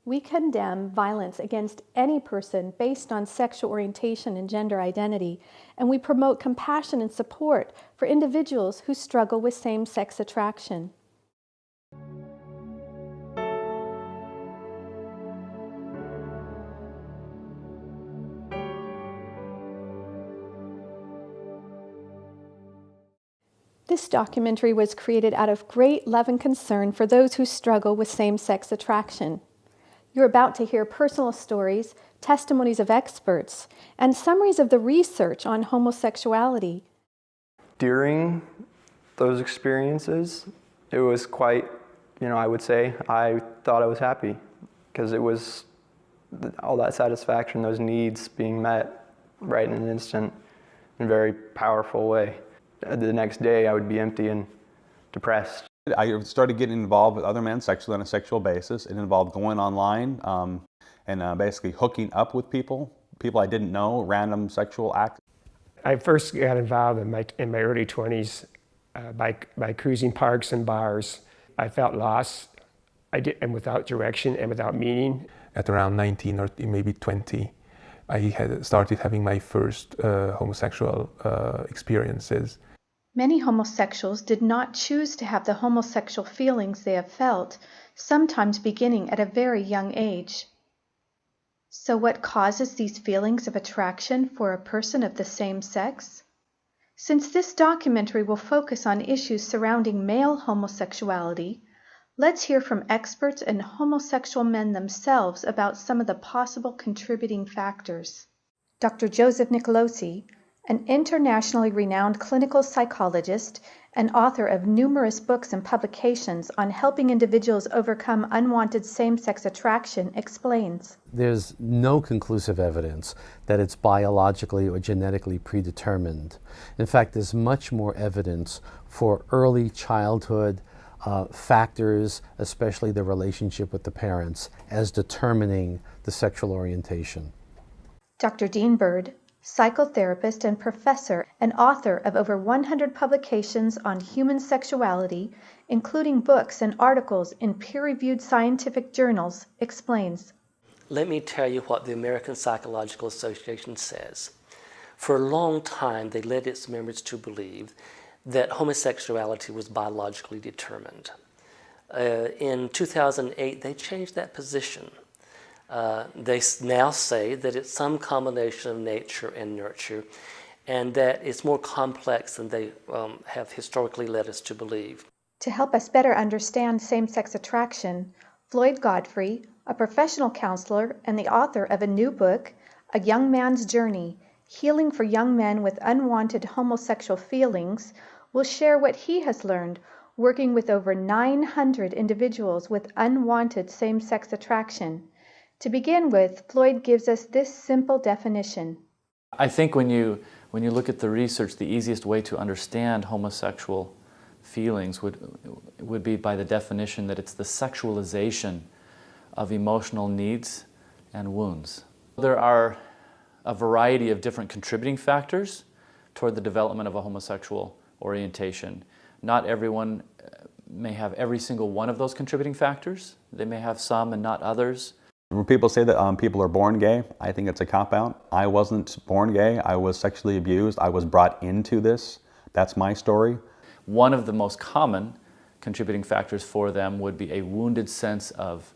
We condemn violence against any person based on sexual orientation and gender identity, and we promote compassion and support for individuals who struggle with same-sex attraction. This documentary was created out of great love and concern for those who struggle with same-sex attraction. You're about to hear personal stories, testimonies of experts, and summaries of the research on homosexuality. During those experiences, it was quite, I would say, I thought I was happy because it was all that satisfaction, those needs being met right in an instant in a very powerful way. The next day I would be empty and depressed. I started getting involved with other men sexually on a sexual basis. It involved going online and basically hooking up with people I didn't know, random sexual acts. I first got involved in my early 20s by cruising parks and bars. I felt lost and without direction and without meaning. At around 19 or maybe 20, I had started having my first homosexual experiences. Many homosexuals did not choose to have the homosexual feelings they have felt, sometimes beginning at a very young age. So what causes these feelings of attraction for a person of the same sex? Since this documentary will focus on issues surrounding male homosexuality, let's hear from experts and homosexual men themselves about some of the possible contributing factors. Dr. Joseph Nicolosi, an internationally renowned clinical psychologist and author of numerous books and publications on helping individuals overcome unwanted same-sex attraction, explains. There's no conclusive evidence that it's biologically or genetically predetermined. In fact, there's much more evidence for early childhood factors, especially the relationship with the parents, as determining the sexual orientation. Dr. Dean Bird, psychotherapist and professor and author of over 100 publications on human sexuality, including books and articles in peer-reviewed scientific journals, explains. Let me tell you what the American Psychological Association says. For a long time, they led its members to believe that homosexuality was biologically determined. In 2008, they changed that position. They now say that it's some combination of nature and nurture, and that it's more complex than they have historically led us to believe. To help us better understand same-sex attraction, Floyd Godfrey, a professional counselor and the author of a new book, A Young Man's Journey, Healing for Young Men with Unwanted Homosexual Feelings, will share what he has learned working with over 900 individuals with unwanted same-sex attraction. To begin with, Floyd gives us this simple definition. I think when you look at the research, the easiest way to understand homosexual feelings would be by the definition that it's the sexualization of emotional needs and wounds. There are a variety of different contributing factors toward the development of a homosexual orientation. Not everyone may have every single one of those contributing factors. They may have some and not others. When people say that people are born gay, I think it's a cop-out. I wasn't born gay. I was sexually abused. I was brought into this. That's my story. One of the most common contributing factors for them would be a wounded sense of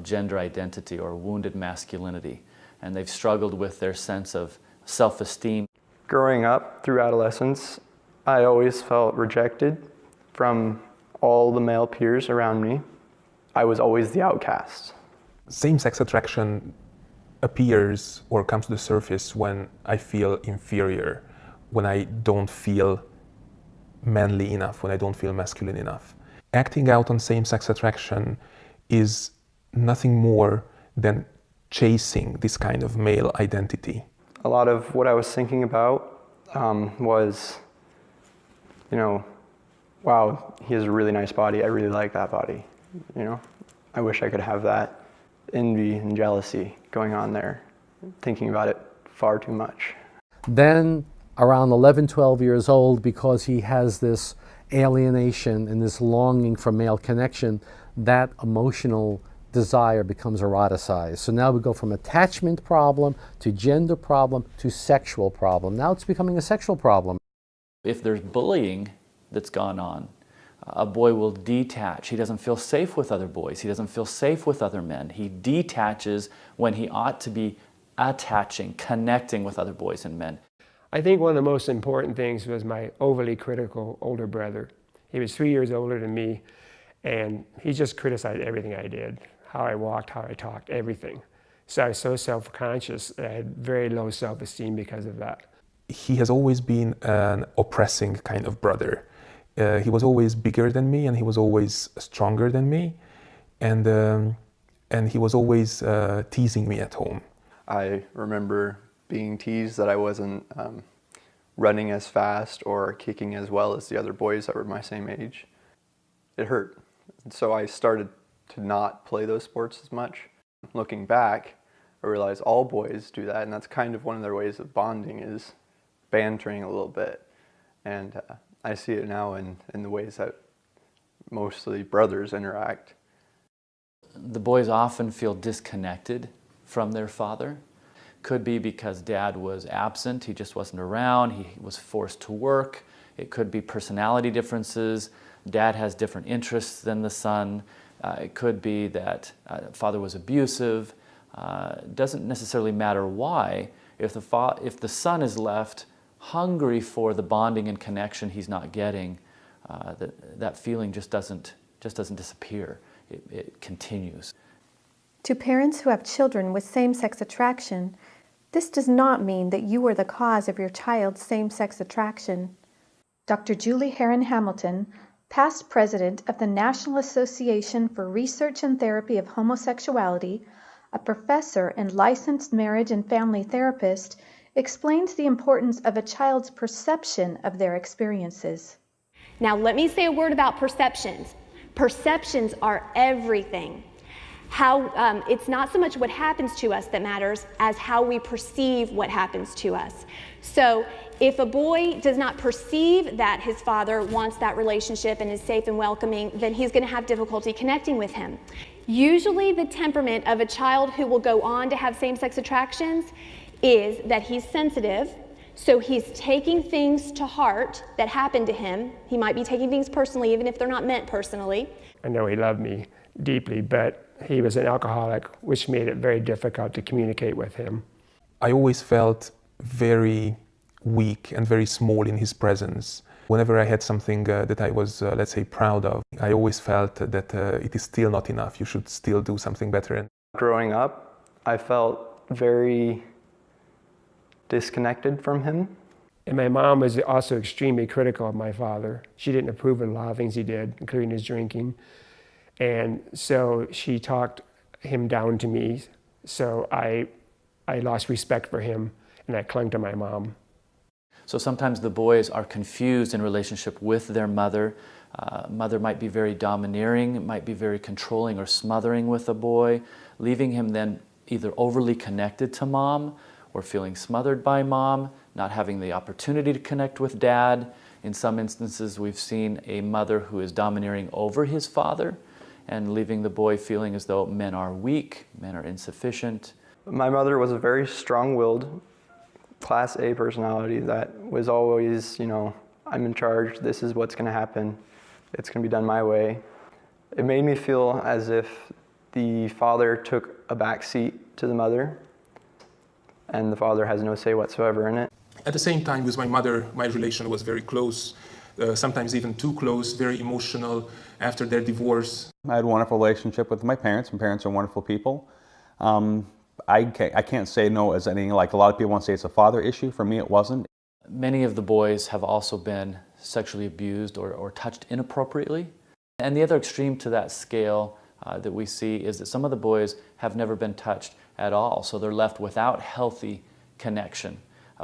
gender identity or wounded masculinity. And they've struggled with their sense of self-esteem. Growing up through adolescence, I always felt rejected from all the male peers around me. I was always the outcast. Same-sex attraction appears or comes to the surface when I feel inferior, when I don't feel manly enough, when I don't feel masculine enough. Acting out on same-sex attraction is nothing more than chasing this kind of male identity. A lot of what I was thinking about was, wow, he has a really nice body. I really like that body. I wish I could have that. Envy and jealousy going on there, thinking about it far too much. Then around 11, 12 years old, because he has this alienation and this longing for male connection, that emotional desire becomes eroticized. So now we go from attachment problem to gender problem to sexual problem. Now it's becoming a sexual problem. If there's bullying that's gone on, a boy will detach. He doesn't feel safe with other boys. He doesn't feel safe with other men. He detaches when he ought to be attaching, connecting with other boys and men. I think one of the most important things was my overly critical older brother. He was 3 years older than me, and he just criticized everything I did, how I walked, how I talked, everything. So I was so self-conscious that I had very low self-esteem because of that. He has always been an oppressing kind of brother. He was always bigger than me, and he was always stronger than me, and he was always teasing me at home. I remember being teased that I wasn't running as fast or kicking as well as the other boys that were my same age. It hurt. So I started to not play those sports as much. Looking back, I realized all boys do that, and that's kind of one of their ways of bonding, is bantering a little bit. And I see it now in the ways that mostly brothers interact. The boys often feel disconnected from their father. Could be because dad was absent, he just wasn't around, he was forced to work. It could be personality differences. Dad has different interests than the son. It could be that father was abusive. Doesn't necessarily matter why. If the son is left hungry for the bonding and connection he's not getting, that feeling just doesn't disappear. It continues. To parents who have children with same-sex attraction, this does not mean that you are the cause of your child's same-sex attraction. Dr. Julie Heron Hamilton, past president of the National Association for Research and Therapy of Homosexuality, a professor and licensed marriage and family therapist, explains the importance of a child's perception of their experiences. Now let me say a word about perceptions. Perceptions are everything. It's not so much what happens to us that matters as how we perceive what happens to us. So if a boy does not perceive that his father wants that relationship and is safe and welcoming, then he's going to have difficulty connecting with him. Usually the temperament of a child who will go on to have same-sex attractions is that he's sensitive, so he's taking things to heart that happened to him. He might be taking things personally, even if they're not meant personally. I know he loved me deeply, but he was an alcoholic, which made it very difficult to communicate with him. I always felt very weak and very small in his presence. Whenever I had something that I was, let's say, proud of, I always felt that it is still not enough. You should still do something better. And growing up, I felt very disconnected from him. And my mom was also extremely critical of my father. She didn't approve of a lot of things he did, including his drinking. And so she talked him down to me. So I lost respect for him, and I clung to my mom. So sometimes the boys are confused in relationship with their mother. Mother might be very domineering, might be very controlling or smothering with a boy, leaving him then either overly connected to mom or feeling smothered by mom, not having the opportunity to connect with dad. In some instances, we've seen a mother who is domineering over his father and leaving the boy feeling as though men are weak, men are insufficient. My mother was a very strong-willed, Class A personality that was always, I'm in charge, this is what's going to happen, it's going to be done my way. It made me feel as if the father took a back seat to the mother, and the father has no say whatsoever in it. at the same time, with my mother, my relation was very close, sometimes even too close, very emotional after their divorce. I had a wonderful relationship with my parents. My parents are wonderful people. I can't say no as anything like a lot of people want to say it's a father issue. For me, it wasn't. Many of the boys have also been sexually abused or touched inappropriately. And the other extreme to that scale that we see is that some of the boys have never been touched at all. So they're left without healthy connection,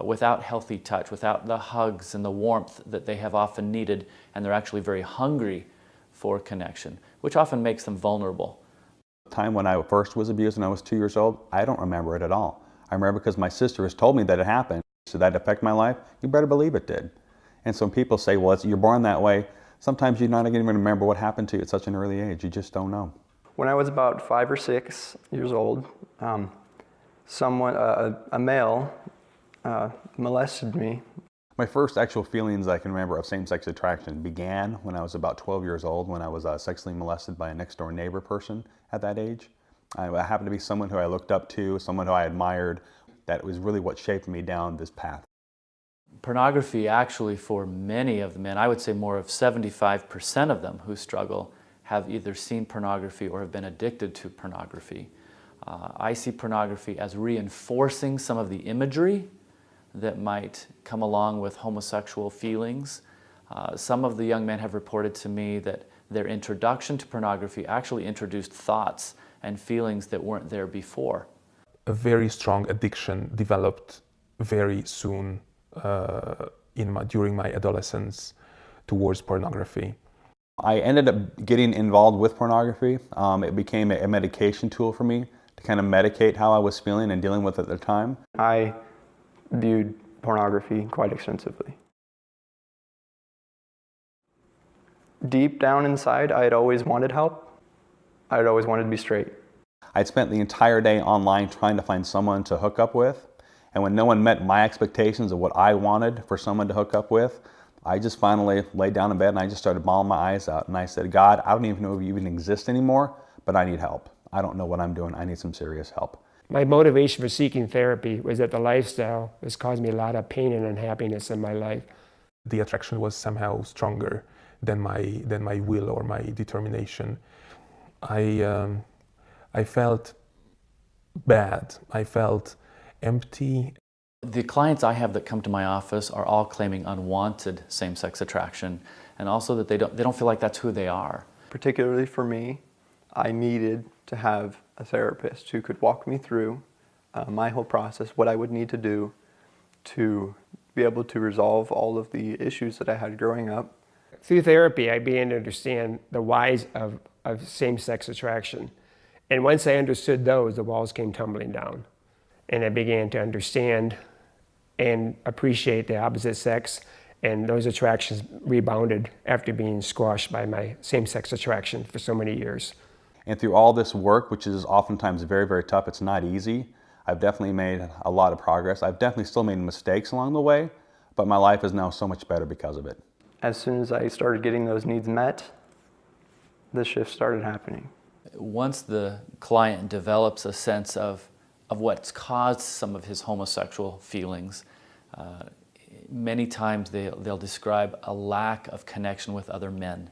without healthy touch, without the hugs and the warmth that they have often needed, and they're actually very hungry for connection, which often makes them vulnerable. The time when I first was abused when I was 2 years old, I don't remember it at all. I remember because my sister has told me that it happened. Did that affect my life? You better believe it did. And so when people say, well, you're born that way, sometimes you're not even going to remember what happened to you at such an early age. You just don't know. When I was about 5 or 6 years old, a male molested me. My first actual feelings I can remember of same-sex attraction began when I was about 12 years old, when I was sexually molested by a next-door neighbor person at that age. I happened to be someone who I looked up to, someone who I admired. That was really what shaped me down this path. Pornography actually, for many of the men, I would say more of 75% of them who struggle, have either seen pornography or have been addicted to pornography. I see pornography as reinforcing some of the imagery that might come along with homosexual feelings. Some of the young men have reported to me that their introduction to pornography actually introduced thoughts and feelings that weren't there before. A very strong addiction developed very soon during my adolescence towards pornography. I ended up getting involved with pornography. It became a medication tool for me to kind of medicate how I was feeling and dealing with it at the time. I viewed pornography quite extensively. Deep down inside, I had always wanted help. I had always wanted to be straight. I'd spent the entire day online trying to find someone to hook up with, and when no one met my expectations of what I wanted for someone to hook up with, I just finally laid down in bed and I just started bawling my eyes out, and I said, God, I don't even know if you even exist anymore, but I need help. I don't know what I'm doing. I need some serious help. My motivation for seeking therapy was that the lifestyle was causing me a lot of pain and unhappiness in my life. The attraction was somehow stronger than my will or my determination. I felt bad. I felt empty. The clients I have that come to my office are all claiming unwanted same-sex attraction, and also that they don't feel like that's who they are. Particularly for me, I needed to have a therapist who could walk me through my whole process, what I would need to do to be able to resolve all of the issues that I had growing up. Through therapy, I began to understand the whys of same-sex attraction. And once I understood those, the walls came tumbling down. And I began to understand and appreciate the opposite sex, and those attractions rebounded after being squashed by my same-sex attraction for so many years. And through all this work, which is oftentimes very, very tough, it's not easy, I've definitely made a lot of progress. I've definitely still made mistakes along the way, but my life is now so much better because of it. As soon as I started getting those needs met, the shift started happening. Once the client develops a sense of what's caused some of his homosexual feelings, many times they'll describe a lack of connection with other men,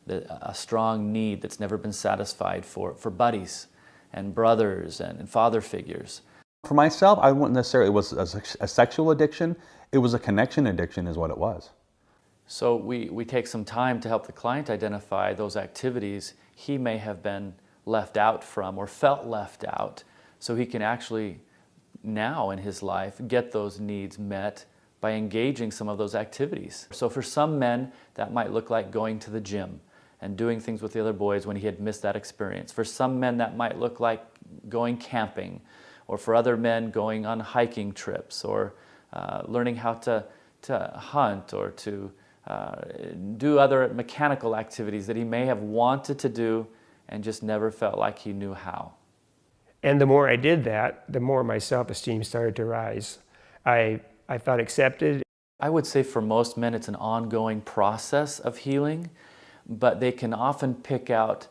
a strong need that's never been satisfied for buddies and brothers and father figures. For myself, I wouldn't necessarily, it was a sexual addiction, it was a connection addiction is what it was. So we take some time to help the client identify those activities he may have been left out from or felt left out, so he can actually now in his life get those needs met by engaging some of those activities. So for some men, that might look like going to the gym and doing things with the other boys when he had missed that experience. For some men, that might look like going camping, or for other men, going on hiking trips, or learning how to hunt, or to do other mechanical activities that he may have wanted to do and just never felt like he knew how. And the more I did that, the more my self-esteem started to rise. I felt accepted. I would say for most men it's an ongoing process of healing, but they can often pick out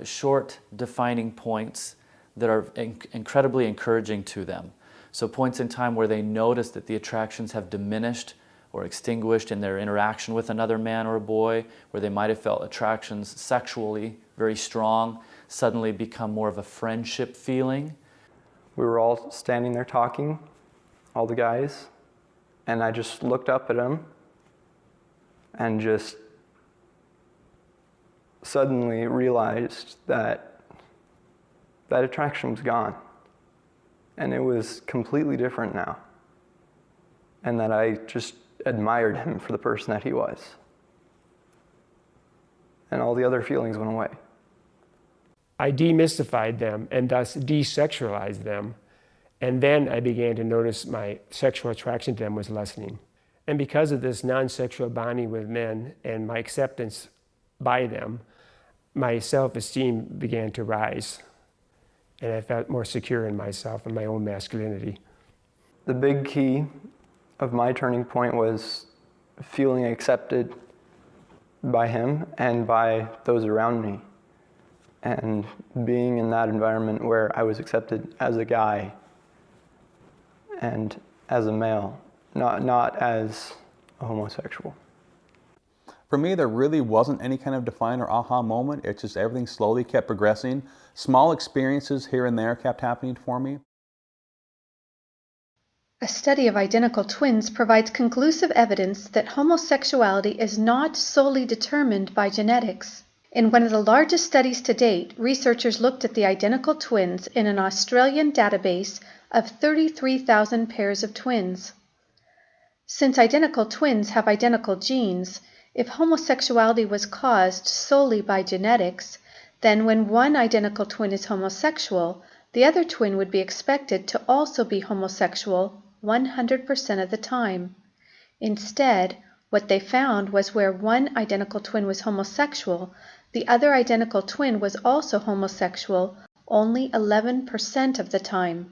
short defining points that are incredibly encouraging to them. So points in time where they notice that the attractions have diminished or extinguished in their interaction with another man or a boy, where they might have felt attractions sexually very strong, suddenly become more of a friendship feeling. We were all standing there talking, all the guys, and I just looked up at him and just suddenly realized that that attraction was gone, and it was completely different now, and that I just admired him for the person that he was, and all the other feelings went away. I demystified them and thus desexualized them, and then I began to notice my sexual attraction to them was lessening. And because of this non-sexual bonding with men and my acceptance by them, my self-esteem began to rise, and I felt more secure in myself and my own masculinity. The big key of my turning point was feeling accepted by him and by those around me, and being in that environment where I was accepted as a guy and as a male, not as a homosexual. For me, there really wasn't any kind of define or aha moment. It's just everything slowly kept progressing. Small experiences here and there kept happening for me. A study of identical twins provides conclusive evidence that homosexuality is not solely determined by genetics. In one of the largest studies to date, researchers looked at the identical twins in an Australian database of 33,000 pairs of twins. Since identical twins have identical genes, if homosexuality was caused solely by genetics, then when one identical twin is homosexual, the other twin would be expected to also be homosexual 100% of the time. Instead, what they found was where one identical twin was homosexual, the other identical twin was also homosexual only 11% of the time.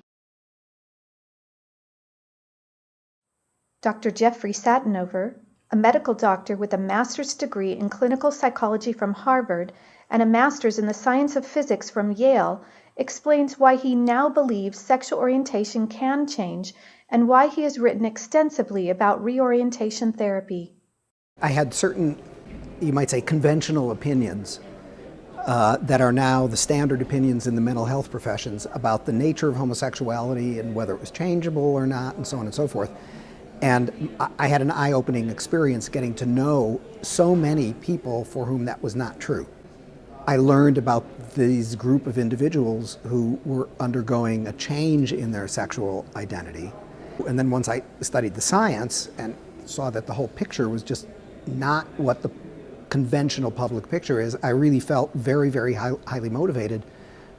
Dr. Jeffrey Satinover, a medical doctor with a master's degree in clinical psychology from Harvard and a master's in the science of physics from Yale, explains why he now believes sexual orientation can change and why he has written extensively about reorientation therapy. I had certain, you might say, conventional opinions that are now the standard opinions in the mental health professions about the nature of homosexuality and whether it was changeable or not, and so on and so forth. And I had an eye-opening experience getting to know so many people for whom that was not true. I learned about these group of individuals who were undergoing a change in their sexual identity. And then once I studied the science and saw that the whole picture was just not what the conventional public picture is, I really felt very, very highly motivated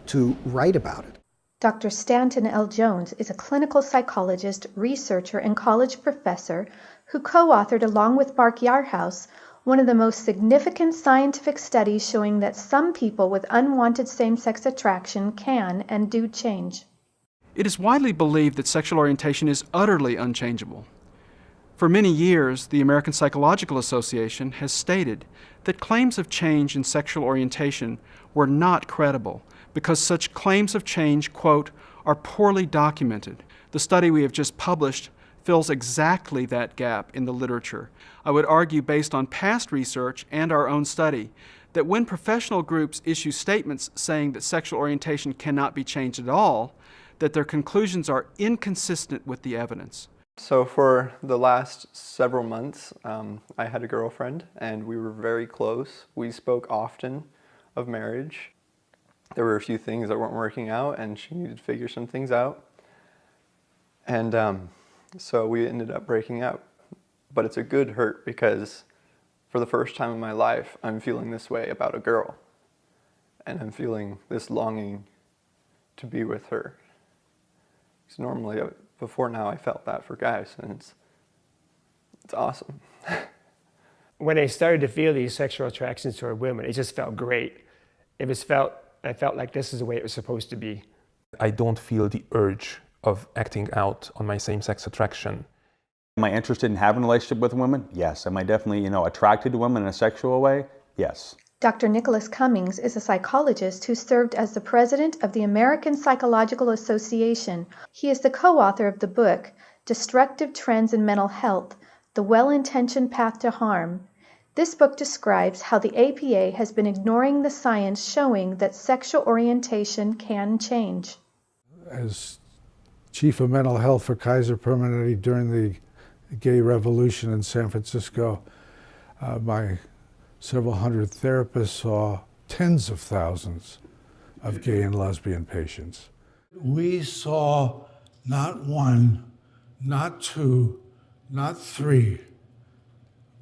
to write about it. Dr. Stanton L. Jones is a clinical psychologist, researcher, and college professor who co-authored, along with Mark Yarhouse, one of the most significant scientific studies showing that some people with unwanted same-sex attraction can and do change. It is widely believed that sexual orientation is utterly unchangeable. For many years, the American Psychological Association has stated that claims of change in sexual orientation were not credible because such claims of change, quote, are poorly documented. The study we have just published fills exactly that gap in the literature. I would argue, based on past research and our own study, that when professional groups issue statements saying that sexual orientation cannot be changed at all, that their conclusions are inconsistent with the evidence. So for the last several months, I had a girlfriend and we were very close. We spoke often of marriage. There were a few things that weren't working out and she needed to figure some things out. And so we ended up breaking up. But it's a good hurt because for the first time in my life, I'm feeling this way about a girl. And I'm feeling this longing to be with her. Because normally, before now, I felt that for guys, and it's awesome. When I started to feel these sexual attractions toward women, it just felt great. I felt like this is the way it was supposed to be. I don't feel the urge of acting out on my same-sex attraction. Am I interested in having a relationship with women? Yes. Am I definitely, attracted to women in a sexual way? Yes. Dr. Nicholas Cummings is a psychologist who served as the president of the American Psychological Association. He is the co-author of the book, Destructive Trends in Mental Health, The Well-Intentioned Path to Harm. This book describes how the APA has been ignoring the science showing that sexual orientation can change. As chief of mental health for Kaiser Permanente during the gay revolution in San Francisco, my several hundred therapists saw tens of thousands of gay and lesbian patients. We saw not one, not two, not three,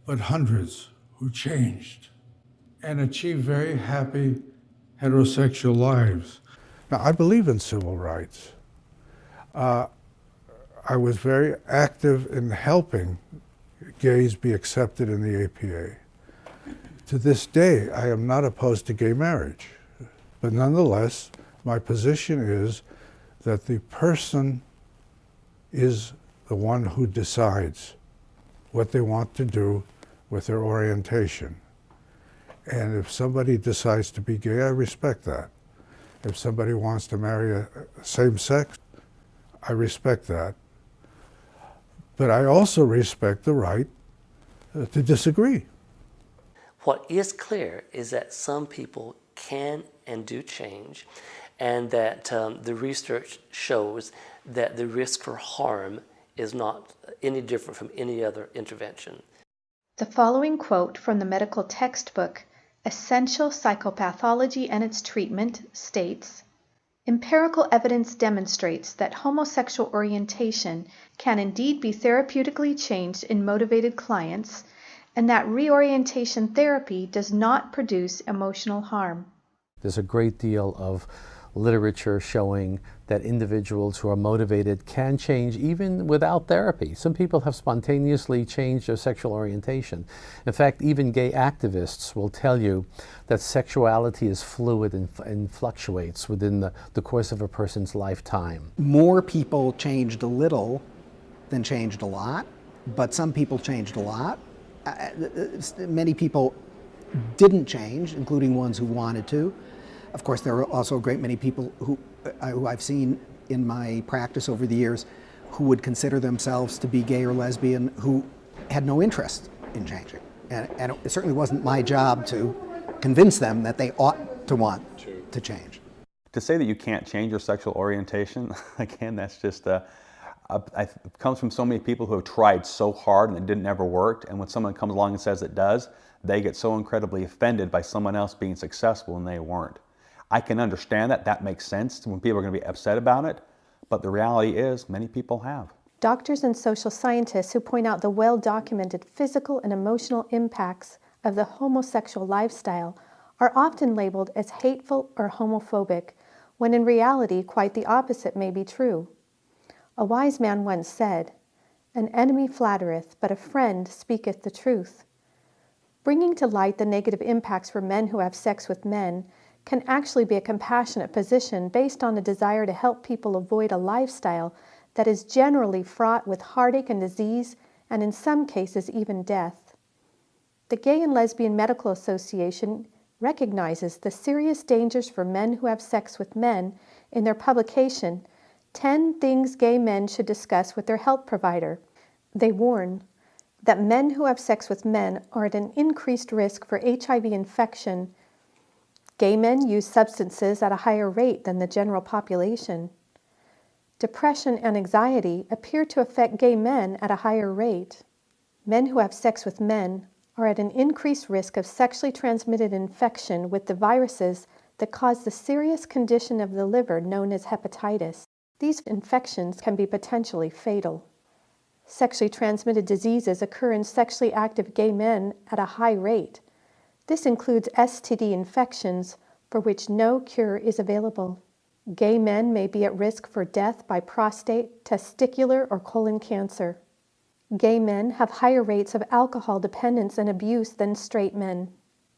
but hundreds who changed and achieved very happy heterosexual lives. Now, I believe in civil rights. I was very active in helping gays be accepted in the APA. To this day, I am not opposed to gay marriage, but nonetheless, my position is that the person is the one who decides what they want to do with their orientation. And if somebody decides to be gay, I respect that. If somebody wants to marry a same sex, I respect that. But I also respect the right to disagree. What is clear is that some people can and do change, and that the research shows that the risk for harm is not any different from any other intervention. The following quote from the medical textbook, Essential Psychopathology and Its Treatment, states, "Empirical evidence demonstrates that homosexual orientation can indeed be therapeutically changed in motivated clients, and that reorientation therapy does not produce emotional harm." There's a great deal of literature showing that individuals who are motivated can change even without therapy. Some people have spontaneously changed their sexual orientation. In fact, even gay activists will tell you that sexuality is fluid and fluctuates within the course of a person's lifetime. More people changed a little than changed a lot, but some people changed a lot. Many people didn't change, including ones who wanted to. Of course, there are also a great many people who I've seen in my practice over the years who would consider themselves to be gay or lesbian who had no interest in changing. And it certainly wasn't my job to convince them that they ought to want to change. To say that you can't change your sexual orientation, again, that's just it comes from so many people who have tried so hard and it didn't ever work, and when someone comes along and says it does, they get so incredibly offended by someone else being successful and they weren't. I can understand that. That makes sense when people are going to be upset about it, but the reality is many people have. Doctors and social scientists who point out the well-documented physical and emotional impacts of the homosexual lifestyle are often labeled as hateful or homophobic, when in reality quite the opposite may be true. A wise man once said, "An enemy flattereth, but a friend speaketh the truth." Bringing to light the negative impacts for men who have sex with men can actually be a compassionate position based on a desire to help people avoid a lifestyle that is generally fraught with heartache and disease, and in some cases even death. The Gay and Lesbian Medical Association recognizes the serious dangers for men who have sex with men in their publication, 10 Things Gay Men Should Discuss with Their Health Provider. They warn that men who have sex with men are at an increased risk for HIV infection. Gay men use substances at a higher rate than the general population. Depression and anxiety appear to affect gay men at a higher rate. Men who have sex with men are at an increased risk of sexually transmitted infection with the viruses that cause the serious condition of the liver known as hepatitis. These infections can be potentially fatal. Sexually transmitted diseases occur in sexually active gay men at a high rate. This includes STD infections for which no cure is available. Gay men may be at risk for death by prostate, testicular, or colon cancer. Gay men have higher rates of alcohol dependence and abuse than straight men.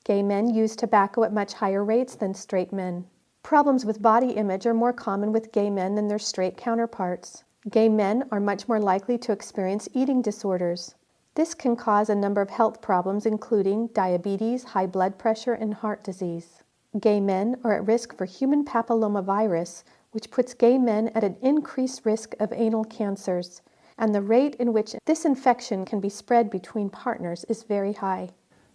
Gay men use tobacco at much higher rates than straight men. Problems with body image are more common with gay men than their straight counterparts. Gay men are much more likely to experience eating disorders. This can cause a number of health problems, including diabetes, high blood pressure, and heart disease. Gay men are at risk for human papillomavirus, which puts gay men at an increased risk of anal cancers, and the rate in which this infection can be spread between partners is very high.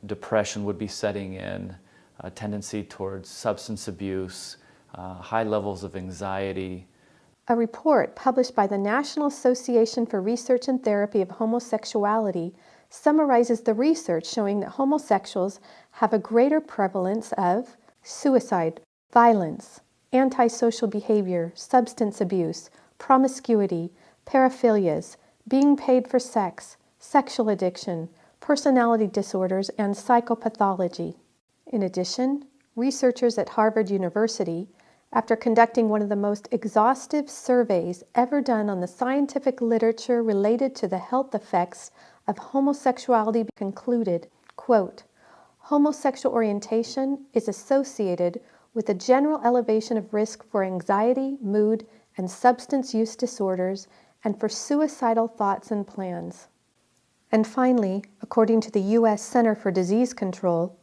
Depression would be setting in, a tendency towards substance abuse, high levels of anxiety. A report published by the National Association for Research and Therapy of Homosexuality summarizes the research showing that homosexuals have a greater prevalence of suicide, violence, antisocial behavior, substance abuse, promiscuity, paraphilias, being paid for sex, sexual addiction, personality disorders, and psychopathology. In addition, researchers at Harvard University, after conducting one of the most exhaustive surveys ever done on the scientific literature related to the health effects of homosexuality, concluded, quote, homosexual orientation is associated with a general elevation of risk for anxiety, mood, and substance use disorders, and for suicidal thoughts and plans. And finally, according to the U.S. Center for Disease Control,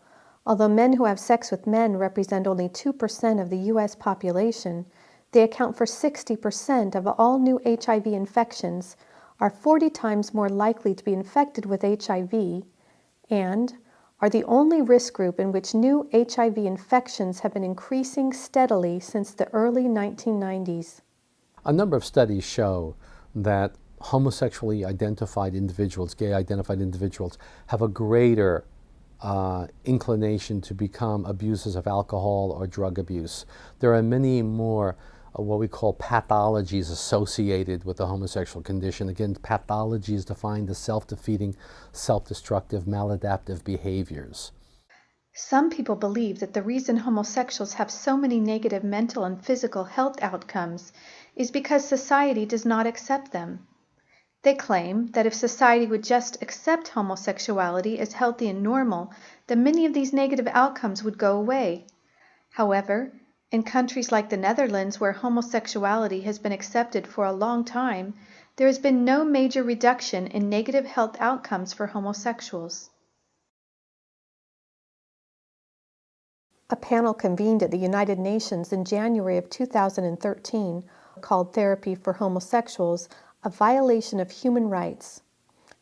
although men who have sex with men represent only 2% of the U.S. population, they account for 60% of all new HIV infections, are 40 times more likely to be infected with HIV, and are the only risk group in which new HIV infections have been increasing steadily since the early 1990s. A number of studies show that homosexually identified individuals, gay identified individuals, have a greater inclination to become abusers of alcohol or drug abuse. There are many more what we call pathologies associated with the homosexual condition. Again, pathology is defined as self-defeating, self-destructive, maladaptive behaviors. Some people believe that the reason homosexuals have so many negative mental and physical health outcomes is because society does not accept them. They claim that if society would just accept homosexuality as healthy and normal, then many of these negative outcomes would go away. However, in countries like the Netherlands, where homosexuality has been accepted for a long time, there has been no major reduction in negative health outcomes for homosexuals. A panel convened at the United Nations in January of 2013 called Therapy for Homosexuals a violation of human rights,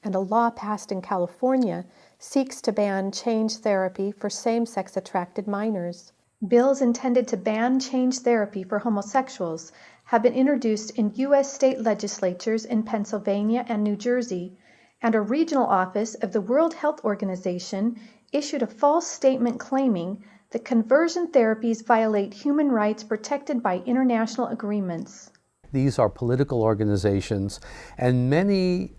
and a law passed in California seeks to ban change therapy for same-sex attracted minors. Bills intended to ban change therapy for homosexuals have been introduced in U.S. state legislatures in Pennsylvania and New Jersey, and a regional office of the World Health Organization issued a false statement claiming that conversion therapies violate human rights protected by international agreements. These are political organizations, and many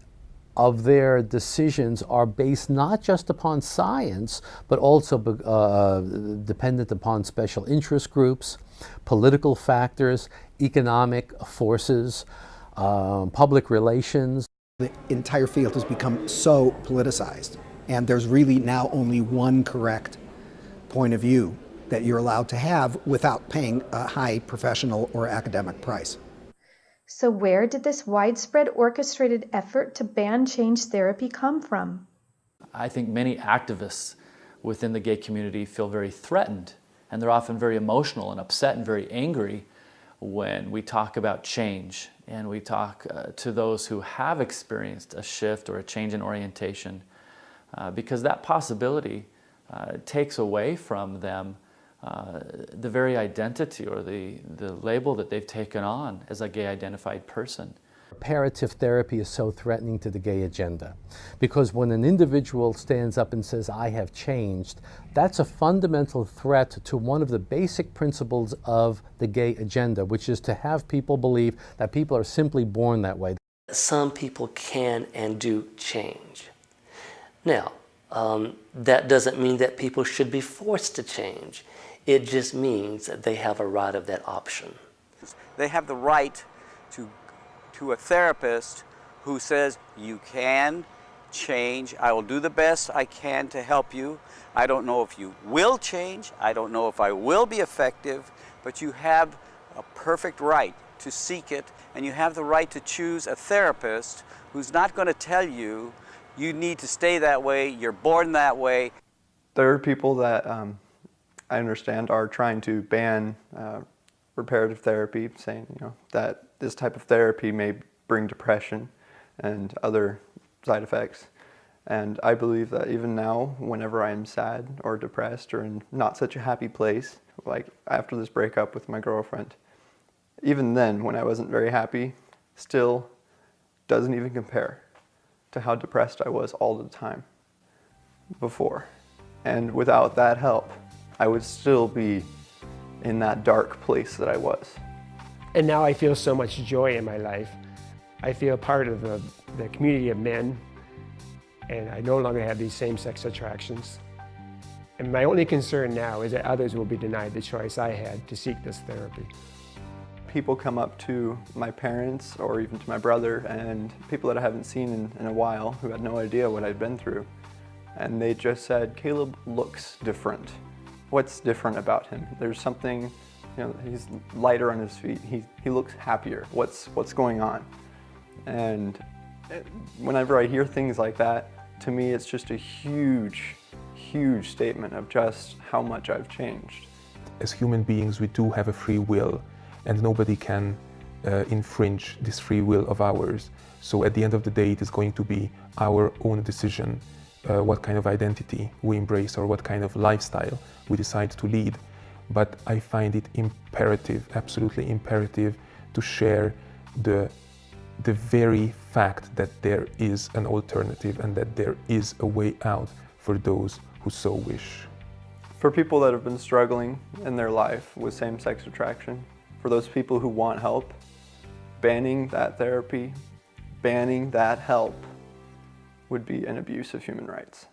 of their decisions are based not just upon science, but also dependent upon special interest groups, political factors, economic forces, public relations. The entire field has become so politicized, and there's really now only one correct point of view that you're allowed to have without paying a high professional or academic price. So where did this widespread orchestrated effort to ban change therapy come from? I think many activists within the gay community feel very threatened, and they're often very emotional and upset and very angry when we talk about change and we talk to those who have experienced a shift or a change in orientation, because that possibility takes away from them the very identity or the label that they've taken on as a gay identified person. Reparative therapy is so threatening to the gay agenda because when an individual stands up and says, I have changed, that's a fundamental threat to one of the basic principles of the gay agenda, which is to have people believe that people are simply born that way. Some people can and do change. Now, that doesn't mean that people should be forced to change. It just means that they have a right of that option. They have the right to a therapist who says, you can change. I will do the best I can to help you. I don't know if you will change. I don't know if I will be effective, but you have a perfect right to seek it, and you have the right to choose a therapist who's not going to tell you, you need to stay that way, you're born that way. There are people that I understand are trying to ban reparative therapy, saying that this type of therapy may bring depression and other side effects. And I believe that even now, whenever I am sad or depressed or in not such a happy place, like after this breakup with my girlfriend, even then when I wasn't very happy, still doesn't even compare to how depressed I was all the time before. And without that help, I would still be in that dark place that I was. And now I feel so much joy in my life. I feel part of the community of men, and I no longer have these same-sex attractions. And my only concern now is that others will be denied the choice I had to seek this therapy. People come up to my parents or even to my brother, and people that I haven't seen in a while who had no idea what I'd been through, and they just said, Caleb looks different. What's different about him? There's something, you know, he's lighter on his feet. He looks happier. What's going on? And whenever I hear things like that, to me it's just a huge, huge statement of just how much I've changed. As human beings, we do have a free will, and nobody can infringe this free will of ours. So at the end of the day, it is going to be our own decision what kind of identity we embrace or what kind of lifestyle we decide to lead. But I find it imperative, absolutely imperative, to share the very fact that there is an alternative and that there is a way out for those who so wish. For people that have been struggling in their life with same-sex attraction, for those people who want help, banning that therapy, banning that help would be an abuse of human rights.